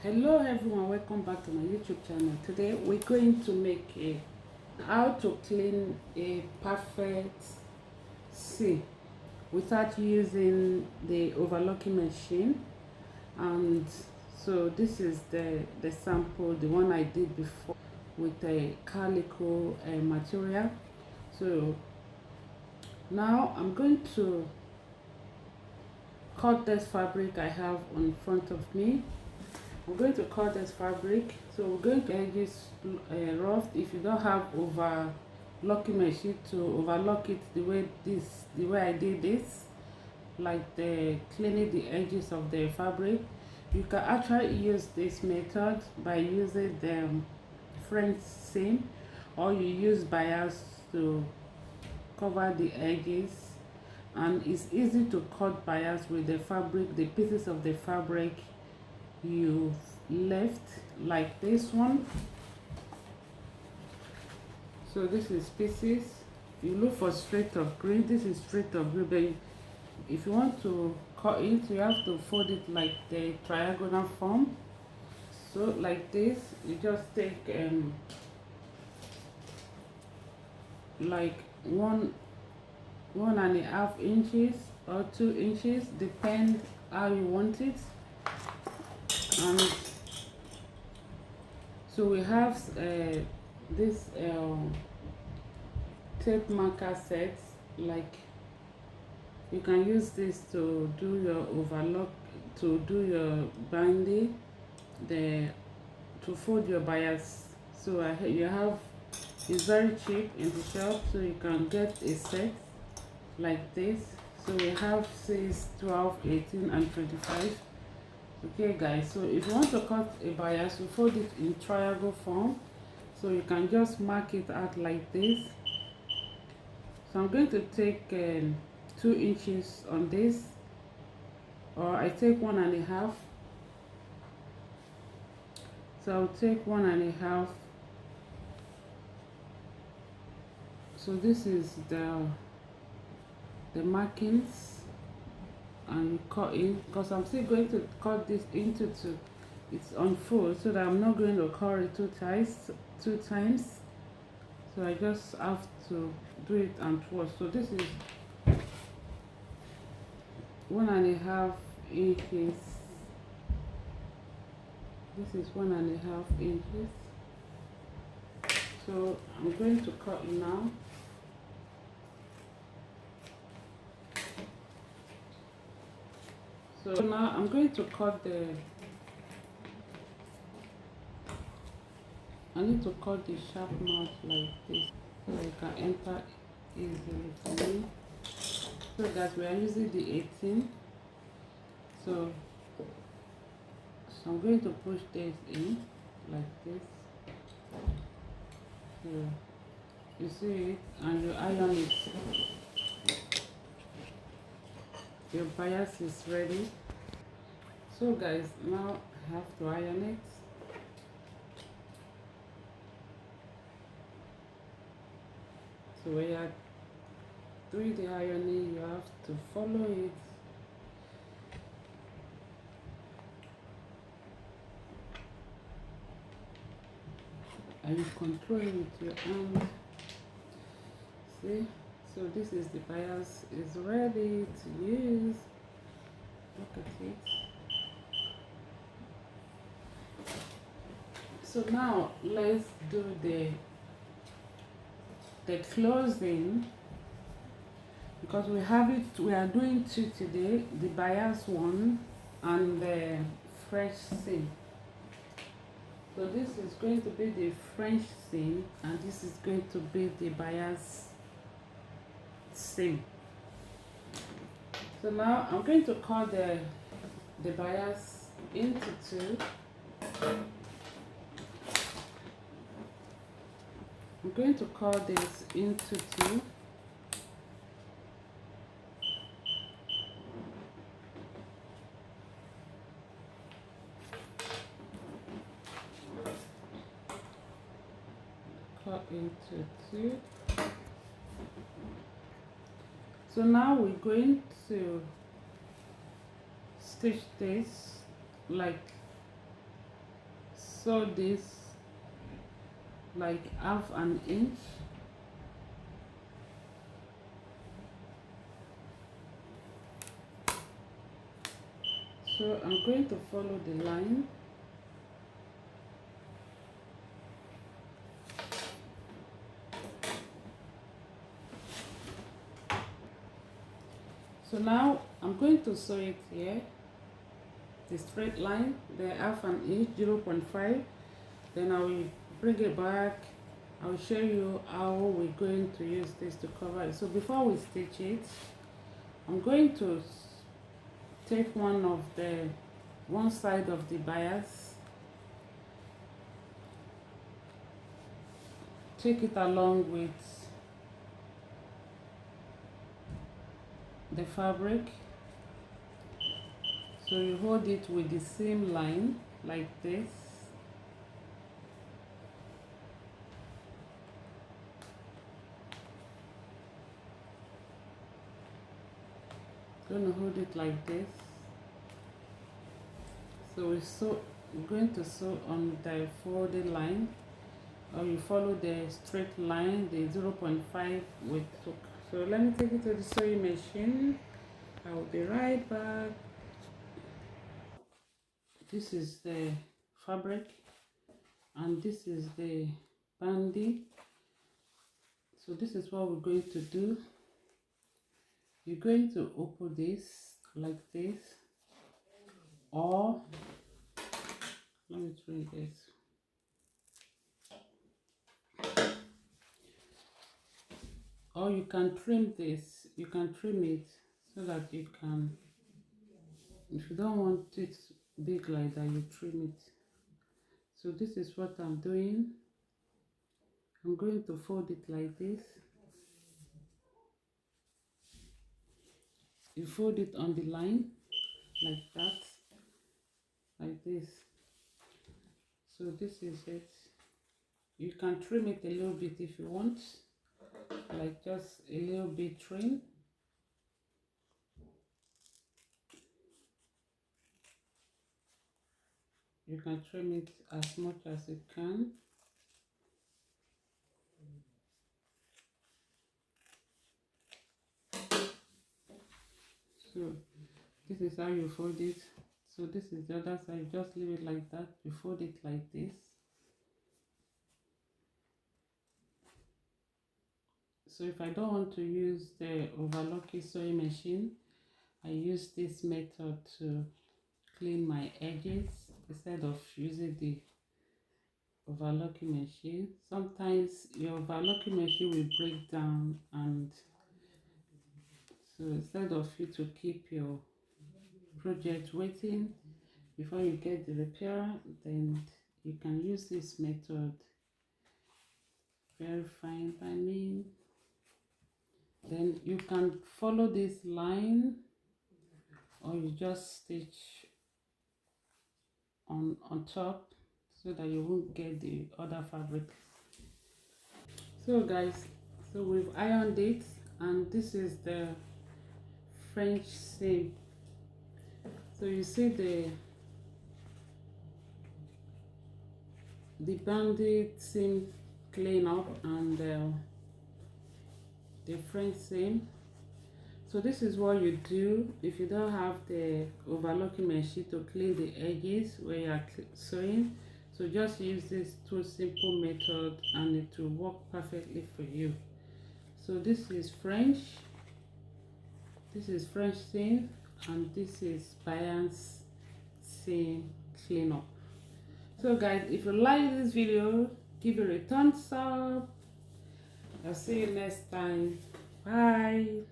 Hello everyone, welcome back to my YouTube channel. Today we're going to make a how to clean a perfect seam without using the overlocking machine. And so this is the sample, the one I did before with a calico material. So now I'm going to cut this fabric I have in front of me. I'm going to cut this fabric, so we're going to edges rough. If you don't have overlocking machine to overlock it the way I did this, like the cleaning the edges of the fabric, you can actually use this method by using the French seam, or you use bias to cover the edges. And it's easy to cut bias with the fabric, the pieces of the fabric you left, like this one. So this is pieces. You look for straight of green. This is straight of green, but if you want to cut it, you have to fold it like the triangular form. So like this, you just take like 1.5 inches or 2 inches, depend how you want it. And so we have this tape marker set. Like, you can use this to do your overlock, to do your binding, to fold your bias. So you have, it's very cheap in the shop, so you can get a set like this. So we have 6, 12, 18 and 25. Okay guys, so if you want to cut a bias, you fold it in triangle form, so you can just mark it out like this. So I'm going to take 2 inches on this, or I take 1.5. So I'll take 1.5. So this is the markings, and you cut in, because I'm still going to cut this into two. It's unfold, so that I'm not going to cut it two times. So I just have to do it and twice. So this is 1.5 inches. This is 1.5 inches. So I'm going to cut it now. So now I'm going to cut I need to cut the sharp mouth like this, so it can enter easily for me. So that we are using the 18. So I'm going to push this in like this. So you see it, and you iron it. Your bias is ready. So guys, now I have to iron it. So when you are doing the ironing, you have to follow it. And you control it with your hand. See? So this is the bias is ready to use. Look at it. So now let's do the closing, because we are doing two today, the bias one and the fresh seam. So this is going to be the French seam, and this is going to be the bias seam. So now I'm going to cut the bias into two. I'm going to cut this into two. Cut into two. So now we're going to stitch this like sew this like 1/2 inch. So I'm going to follow the line. So now I'm going to sew it here, the straight line, the 1/2 inch, 0.5. Then I will bring it back. I will show you how we're going to use this to cover it. So before we stitch it, I'm going to take one side of the bias, take it along with the fabric. So you hold it with the same line like this. Gonna hold it like this. So we're going to sew on the folded line, or you follow the straight line, the 0.5 with hook. So let me take it to the sewing machine. I will be right back. This is the fabric and this is the bandy. So this is what we're going to do. You're going to open this like this, or let me try this. Or you can trim this. You can trim it so that you can, if you don't want it big like that, you trim it. So this is what I'm doing. I'm going to fold it like this. You fold it on the line like that, like this. So this is it. You can trim it a little bit if you want, like just a little bit trim. You can trim it as much as you can. So this is how you fold it. So this is the other side. Just leave it like that. You fold it like this. So if I don't want to use the overlocky sewing machine, I use this method to clean my edges instead of using the overlocking machine. Sometimes your overlocking machine will break down, and so instead of you to keep your project waiting before you get the repair, then you can use this method. Very fine by me. Then you can follow this line, or you just stitch on top so that you won't get the other fabric. So guys, so we've ironed it, and this is the French seam. So you see the banded seam clean up, and the French seam. So this is what you do if you don't have the overlocking machine to clean the edges where you are sewing. So just use this two simple method and it will work perfectly for you. So this is French seam, and this is bias seam cleanup. So guys, if you like this video, give it a thumbs up. I'll see you next time. Bye.